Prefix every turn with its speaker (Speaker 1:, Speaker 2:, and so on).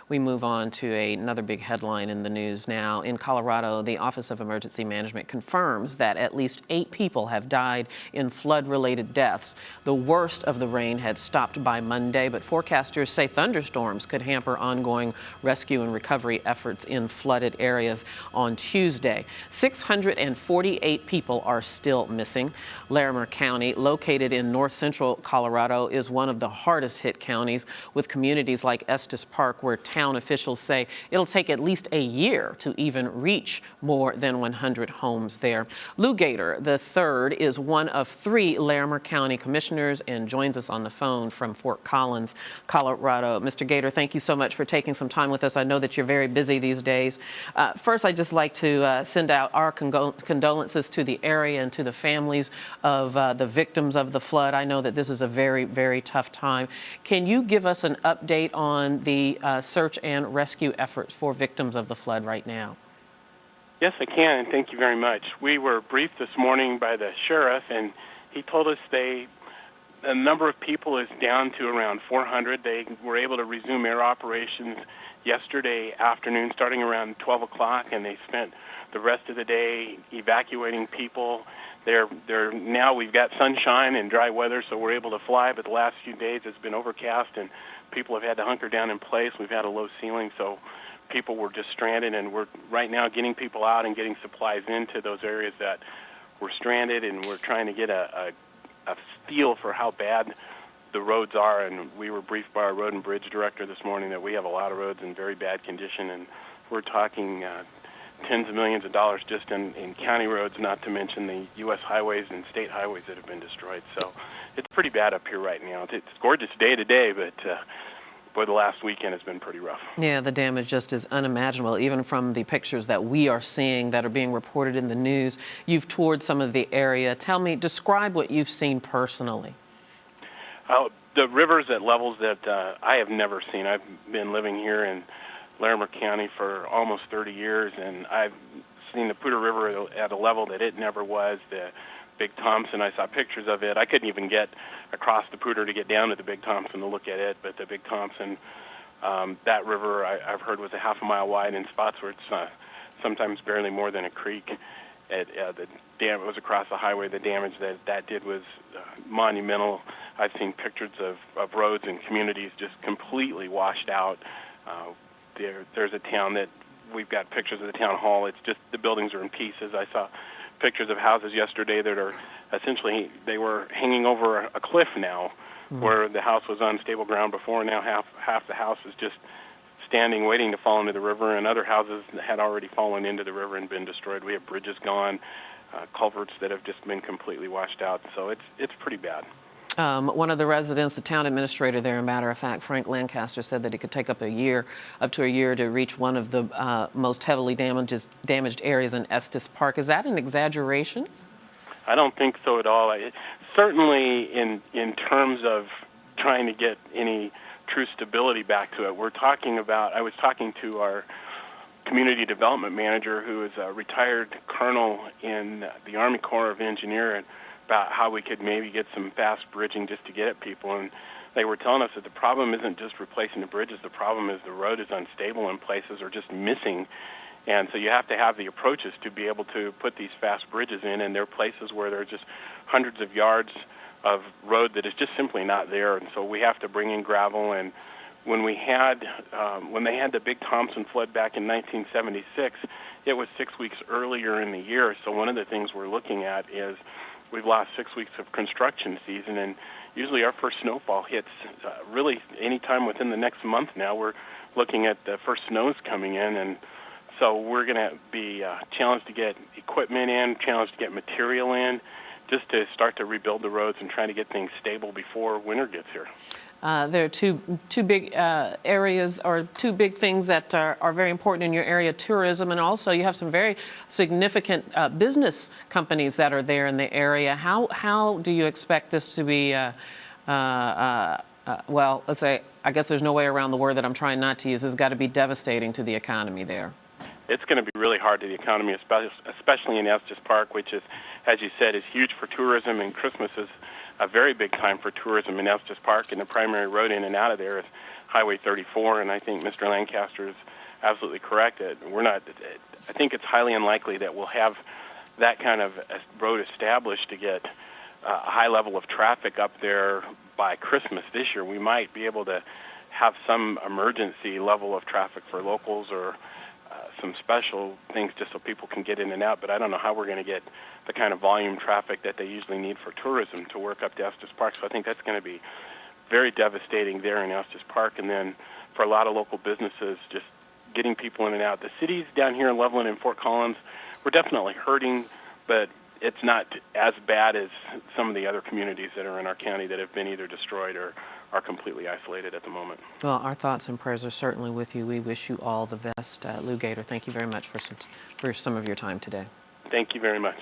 Speaker 1: We move on to another big headline in the news now. In Colorado, the Office of Emergency Management confirms that at least 8 people have died in flood-related deaths. The worst of the rain had stopped by Monday, but forecasters say thunderstorms could hamper ongoing rescue and recovery efforts in flooded areas on Tuesday. 648 people are still missing. Larimer County, located in north central Colorado, is one of the hardest hit counties, with communities like Estes Park, where town officials say it'll take at least a year to even reach more than 100 homes there. Lew Gaiter III is one of 3 Larimer County commissioners and joins us on the phone from Fort Collins, Colorado. Mr. Gaiter, thank you so much for taking some time with us. I know that you're very busy these days. First, I'd just like to send out our condolences to the area and to the families of the victims of the flood. I know that this is a very, very tough time. Can you give us an update on the search and rescue efforts for victims of the flood right now?
Speaker 2: Yes, I can, and thank you very much. We were briefed this morning by the sheriff, and he told us the number of people is down to around 400. They were able to resume air operations yesterday afternoon, starting around 12 o'clock, and they spent the rest of the day evacuating people. Now we've got sunshine and dry weather, so we're able to fly, but the last few days it's been overcast, and people have had to hunker down in place. We've had a low ceiling, so people were just stranded, and we're right now getting people out and getting supplies into those areas that were stranded, and we're trying to get a feel for how bad the roads are. And we were briefed by our road and bridge director this morning that we have a lot of roads in very bad condition, and we're talking tens of millions of dollars just in county roads, not to mention the U.S. highways and state highways that have been destroyed. So it's pretty bad up here right now. It's a gorgeous day today, but boy, the last weekend has been pretty rough.
Speaker 1: Yeah, the damage just is unimaginable, even from the pictures that we are seeing that are being reported in the news. You've toured some of the area. Tell me, describe what you've seen personally.
Speaker 2: The river's at levels that I have never seen. I've been living here in Larimer County for almost 30 years, and I've seen the Poudre River at a level that it never was. The Big Thompson, I saw pictures of it. I couldn't even get across the Poudre to get down to the Big Thompson to look at it, but the Big Thompson, that river I've heard was a half a mile wide in spots where it's sometimes barely more than a creek. The dam was across the highway. The damage that did was monumental. I've seen pictures of roads and communities just completely washed out. There's a town that we've got pictures of the town hall. It's just the buildings are in pieces. I saw pictures of houses yesterday that are essentially, they were hanging over a cliff now, where the house was on stable ground before. Now half the house is just standing waiting to fall into the river, and other houses had already fallen into the river and been destroyed. We have bridges gone, culverts that have just been completely washed out. So it's pretty bad.
Speaker 1: One of the residents, the town administrator there, a matter of fact, Frank Lancaster, said that it could take up to a year to reach one of the most heavily damaged areas in Estes Park. Is that an exaggeration?
Speaker 2: I don't think so at all. Certainly in terms of trying to get any true stability back to it, I was talking to our community development manager, who is a retired colonel in the Army Corps of Engineers, about how we could maybe get some fast bridging just to get at people. And they were telling us that the problem isn't just replacing the bridges. The problem is the road is unstable in places or just missing. And so you have to have the approaches to be able to put these fast bridges in. And there are places where there are just hundreds of yards of road that is just simply not there. And so we have to bring in gravel. And when they had the Big Thompson flood back in 1976, it was 6 weeks earlier in the year. So one of the things we're looking at is we've lost 6 weeks of construction season, and usually our first snowfall hits really any time within the next month now. We're looking at the first snows coming in, and so we're going to be challenged to get equipment in, challenged to get material in, just to start to rebuild the roads and try to get things stable before winter gets here.
Speaker 1: There are two big areas, or two big things that are very important in your area: tourism, and also you have some very significant business companies that are there in the area. How do you expect this to be? Well, let's say, I guess there's no way around the word that I'm trying not to use. It's got to be devastating to the economy there.
Speaker 2: It's going to be really hard to the economy, especially in Estes Park, which is, as you said, is huge for tourism, and Christmas is a very big time for tourism in Estes Park, and the primary road in and out of there is Highway 34, and I think Mr. Lancaster is absolutely correct. I think it's highly unlikely that we'll have that kind of road established to get a high level of traffic up there by Christmas this year. We might be able to have some emergency level of traffic for locals or some special things just so people can get in and out, but I don't know how we're going to get the kind of volume traffic that they usually need for tourism to work up to Estes Park. So I think that's going to be very devastating there in Estes Park. And then for a lot of local businesses, just getting people in and out. The cities down here in Loveland and Fort Collins, we're definitely hurting, but it's not as bad as some of the other communities that are in our county that have been either destroyed or are completely isolated at the moment.
Speaker 1: Well, our thoughts and prayers are certainly with you. We wish you all the best. Lew Gaiter, thank you very much for some of your time today.
Speaker 2: Thank you very much.